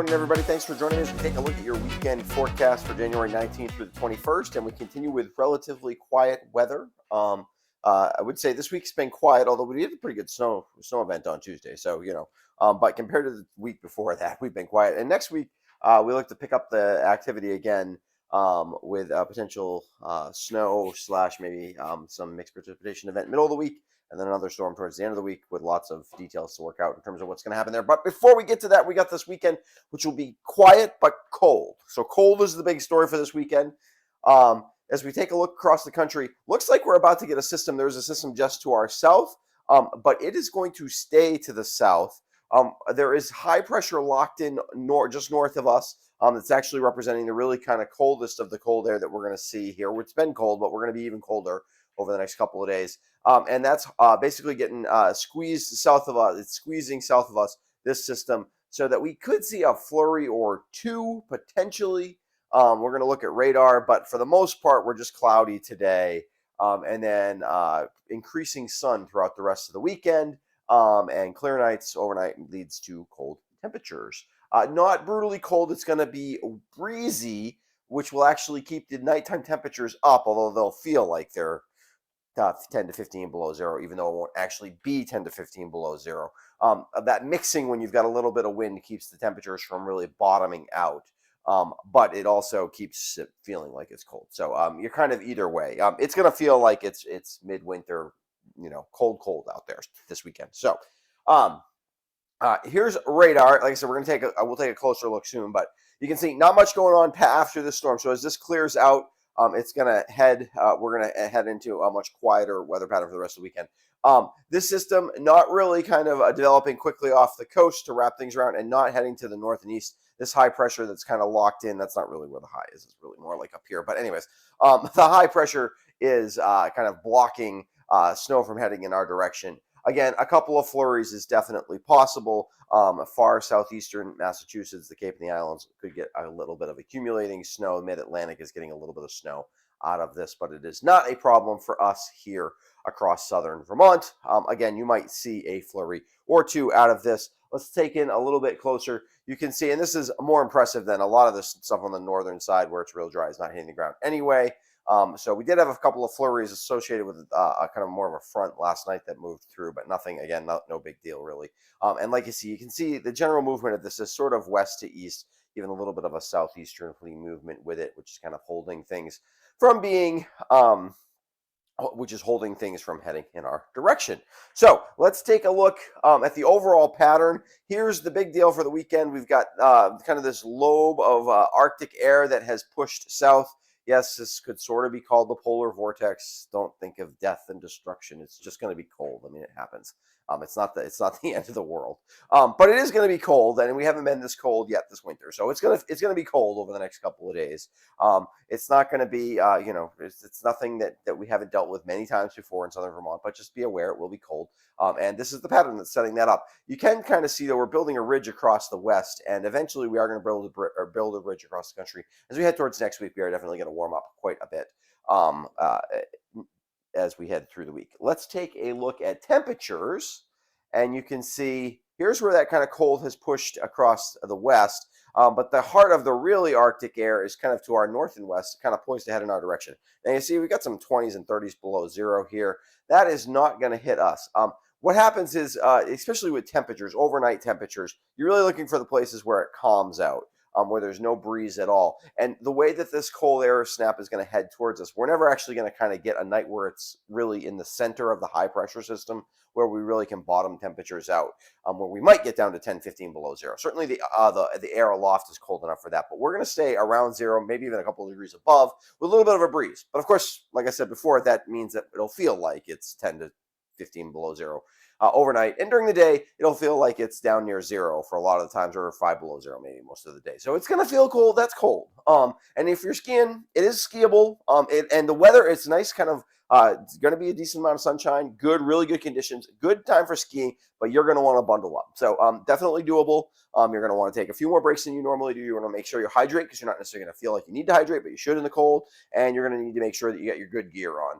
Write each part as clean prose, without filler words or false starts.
morning, everybody. Thanks for joining us. We take a look at your weekend forecast for January 19th through the 21st, and we continue with relatively quiet weather. I would say this week's been quiet, although we did a pretty good snow event on Tuesday. So, but compared to the week before that, we've been quiet. And next week, we look to pick up the activity again with a potential snow / maybe some mixed precipitation event middle of the week, and then another storm towards the end of the week with lots of details to work out in terms of what's going to happen there. But before we get to that, we got this weekend, which will be quiet but cold. So cold is the big story for this weekend. As we take a look across the country, looks like we're about to get a system. There's a system just to our south, but it is going to stay to the south. There is high pressure locked in just north of us. It's actually representing the really kind of coldest of the cold air that we're going to see here. It's been cold, but we're going to be even colder over the next couple of days. And that's basically getting squeezed south of us. It's squeezing south of us, this system, so that we could see a flurry or two potentially. We're going to look at radar, but for the most part, we're just cloudy today. And then increasing sun throughout the rest of the weekend. And clear nights overnight leads to cold temperatures. Not brutally cold. It's going to be breezy, which will actually keep the nighttime temperatures up, although they'll feel like they're 10 to 15 below zero, even though it won't actually be 10 to 15 below zero. That mixing when you've got a little bit of wind keeps the temperatures from really bottoming out. But it also keeps it feeling like it's cold. So you're kind of either way. It's going to feel like it's midwinter, cold out there this weekend. So here's radar. Like I said, we'll take a closer look soon, but you can see not much going on after this storm. So as this clears out, it's going to head. We're going to head into a much quieter weather pattern for the rest of the weekend. This system not really kind of developing quickly off the coast to wrap things around and not heading to the north and east. This high pressure that's kind of locked in, that's not really where the high is. It's really more like up here. But anyways, the high pressure is kind of blocking snow from heading in our direction. Again, a couple of flurries is definitely possible. Far southeastern Massachusetts, the Cape and the Islands could get a little bit of accumulating snow. Mid-Atlantic is getting a little bit of snow out of this, but it is not a problem for us here across southern Vermont. Again, you might see a flurry or two out of this. Let's take in a little bit closer. You can see, and this is more impressive than a lot of this stuff on the northern side where it's real dry. It's not hitting the ground anyway. So we did have a couple of flurries associated with a kind of more of a front last night that moved through, but nothing, again, no big deal really. And like you can see the general movement of this is sort of west to east, even a little bit of a southeasterly movement with it, which is kind of holding things from being holding things from heading in our direction. So let's take a look at the overall pattern. Here's the big deal for the weekend. We've got kind of this lobe of Arctic air that has pushed south. Yes, this could sort of be called the polar vortex. Don't think of death and destruction. It's just going to be cold. I mean, it happens. It's not the end of the world. But it is going to be cold, and we haven't been this cold yet this winter. So it's gonna be cold over the next couple of days. It's not going to be it's nothing that we haven't dealt with many times before in southern Vermont. But just be aware it will be cold. And this is the pattern that's setting that up. You can kind of see that we're building a ridge across the west, and eventually we are going to build a ridge across the country. As we head towards next week, we are definitely going to warm up quite a bit as we head through the week. Let's take a look at temperatures, and you can see here's where that kind of cold has pushed across the west. But the heart of the really Arctic air is kind of to our north and west, kind of poised to head in our direction. Now you see we've got some 20s and 30s below zero here. That is not going to hit us. What happens is, especially with temperatures, overnight temperatures, you're really looking for the places where it calms out, where there's no breeze at all. And the way that this cold air snap is going to head towards us, we're never actually going to kind of get a night where it's really in the center of the high pressure system, where we really can bottom temperatures out, where we might get down to 10, 15 below zero. Certainly the air aloft is cold enough for that, but we're going to stay around zero, maybe even a couple of degrees above with a little bit of a breeze. But of course, like I said before, that means that it'll feel like it's 10 to 15 below zero overnight. And during the day, it'll feel like it's down near zero for a lot of the times, or 5 below zero maybe most of the day. So it's going to feel cold. That's cold. And if you're skiing, it is skiable. And the weather, it's nice kind of, it's going to be a decent amount of sunshine, really good conditions, good time for skiing, but you're going to want to bundle up. So definitely doable. You're going to want to take a few more breaks than you normally do. You want to make sure you hydrate, because you're not necessarily going to feel like you need to hydrate, but you should in the cold. And you're going to need to make sure that you got your good gear on.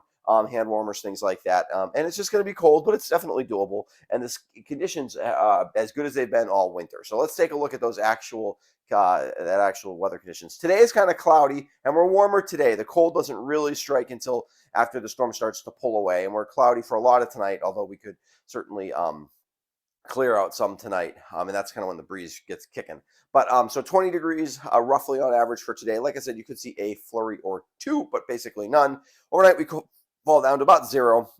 hand warmers, things like that. And it's just going to be cold, but it's definitely doable. And the conditions as good as they've been all winter. So let's take a look at those actual weather conditions. Today is kind of cloudy, and we're warmer today. The cold doesn't really strike until after the storm starts to pull away, and we're cloudy for a lot of tonight. Although we could certainly clear out some tonight, and that's kind of when the breeze gets kicking. But so 20 degrees roughly on average for today. Like I said, you could see a flurry or two, but basically none. Overnight we fall down to about 0,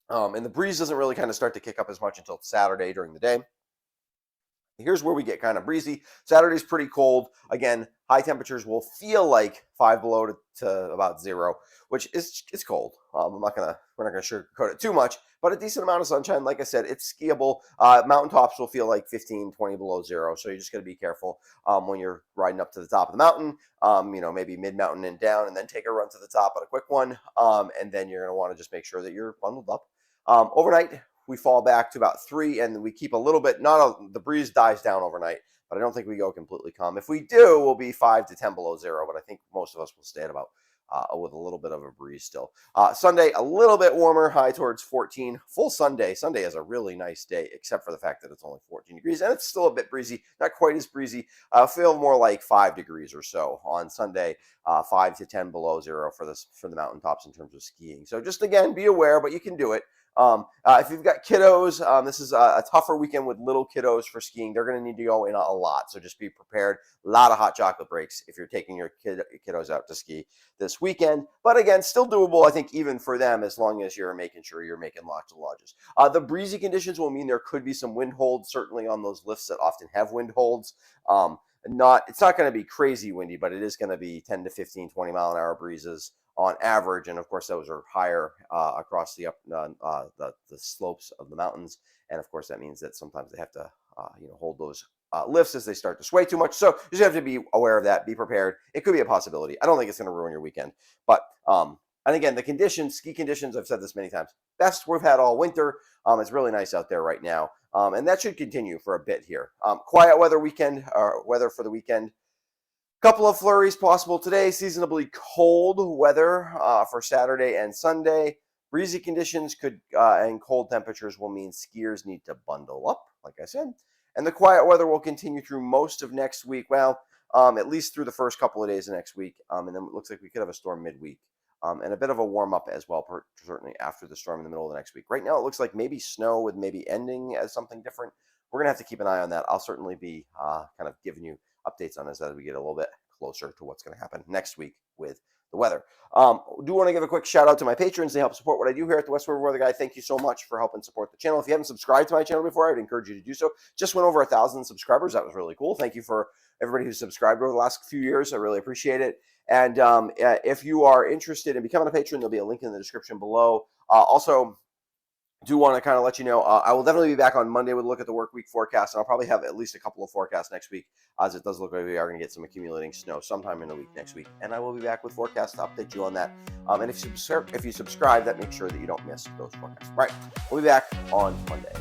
and the breeze doesn't really kind of start to kick up as much until Saturday during the day. Here's where we get kind of breezy. Saturday's pretty cold. Again, high temperatures will feel like 5 below to about 0, which is it's cold. We're not gonna sugarcoat it too much, but a decent amount of sunshine. Like I said, it's skiable. Mountaintops will feel like 15, 20 below 0, so you just got to be careful when you're riding up to the top of the mountain. Maybe mid-mountain and down, and then take a run to the top on a quick one, and then you're gonna want to just make sure that you're bundled up. Overnight, we fall back to about 3, and we keep a little bit. The breeze dies down overnight, but I don't think we go completely calm. If we do, we'll be 5 to 10 below 0, but I think most of us will stay at about with a little bit of a breeze still. Sunday, a little bit warmer, high towards 14. Full Sunday. Sunday is a really nice day, except for the fact that it's only 14 degrees, and it's still a bit breezy. Not quite as breezy. Feel more like 5 degrees or so on Sunday. 5 to 10 below 0 for the mountaintops in terms of skiing. So just again, be aware, but you can do it. If you've got kiddos, this is a tougher weekend with little kiddos for skiing. They're going to need to go in a lot, so just be prepared. A lot of hot chocolate breaks if you're taking your kiddos out to ski this weekend. But again, still doable, I think, even for them, as long as you're making sure you're making lots of lodges. The breezy conditions will mean there could be some wind holds, certainly on those lifts that often have wind holds. It's not going to be crazy windy, but it is going to be 10 to 15, 20 mile an hour breezes on average, and of course those are higher across the slopes of the mountains, and of course that means that sometimes they have to hold those lifts as they start to sway too much. So you just have to be aware of that. Be prepared. It could be a possibility. I don't think it's going to ruin your weekend, but and again, the ski conditions, I've said this many times, best we've had all winter. It's really nice out there right now, and that should continue for a bit here. Quiet weather for the weekend. Couple of flurries possible today. Seasonably cold weather for Saturday and Sunday. Breezy conditions and cold temperatures will mean skiers need to bundle up, like I said. And the quiet weather will continue through most of next week. Well, at least through the first couple of days of next week. And then it looks like we could have a storm midweek. And a bit of a warm up as well, certainly after the storm in the middle of the next week. Right now, it looks like maybe snow with maybe ending as something different. We're going to have to keep an eye on that. I'll certainly be kind of giving you updates on this as we get a little bit closer to what's going to happen next week with the weather. Do want to give a quick shout out to my patrons. They help support what I do here at the West River Weather Guy. Thank you so much for helping support the channel. If you haven't subscribed to my channel before, I'd encourage you to do so. Just went over 1,000 subscribers. That was really cool. Thank you for everybody who's subscribed over the last few years. I really appreciate it. And if you are interested in becoming a patron, there'll be a link in the description below. Also, do want to kind of let you know, I will definitely be back on Monday with a look at the work week forecast, and I'll probably have at least a couple of forecasts next week, as it does look like we are going to get some accumulating snow sometime in the week next week, and I will be back with forecasts to update you on that. And if you subscribe, that makes sure that you don't miss those forecasts. Right, we'll be back on Monday.